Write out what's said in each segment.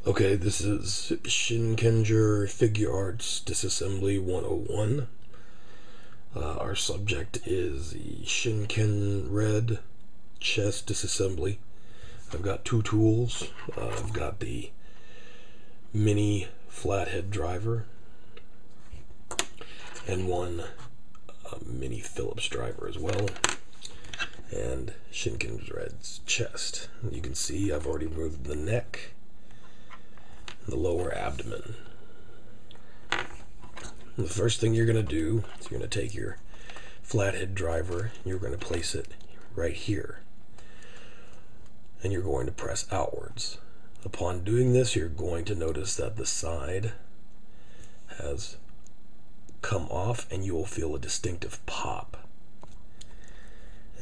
Okay, this is Shinken Red Figuarts Disassembly 101. Our subject is the Shinken Red chest disassembly. I've got two tools. I've got the mini flathead driver and one mini Phillips driver as well, and Shinken Red's chest. You can see I've already removed the neck, the lower abdomen. And the first thing you're going to do is you're going to take your flathead driver and you're going to place it right here, and you're going to press outwards. Upon doing this, you're going to notice that the side has come off and you will feel a distinctive pop,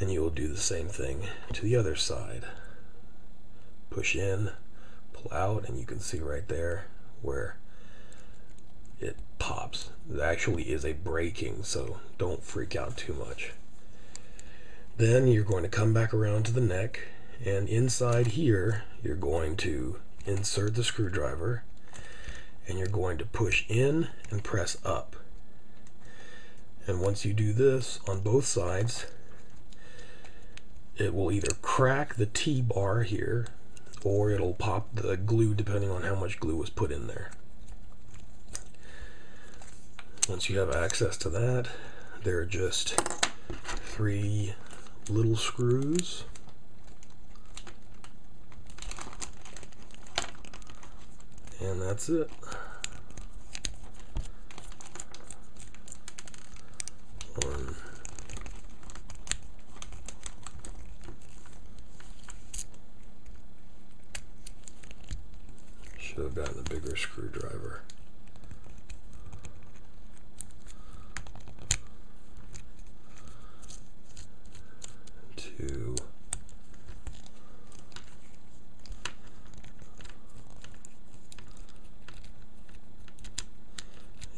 and you will do the same thing to the other side. Push in, pull out, and you can see right there where it pops. It actually is a breaking, so don't freak out too much. Then you're going to come back around to the neck, and inside here you're going to insert the screwdriver, and you're going to push in and press up. And once you do this on both sides, it will either crack the T-bar here or it'll pop the glue, depending on how much glue was put in there. Once you have access to that, there are just 3 little screws. And that's it. One. Should have gotten a bigger screwdriver. 2.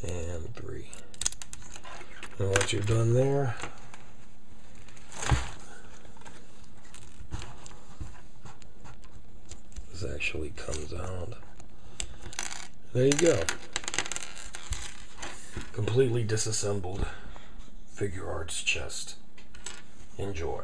And 3. And once you're done there, this actually comes out. There you go. Completely disassembled Figuarts chest. Enjoy.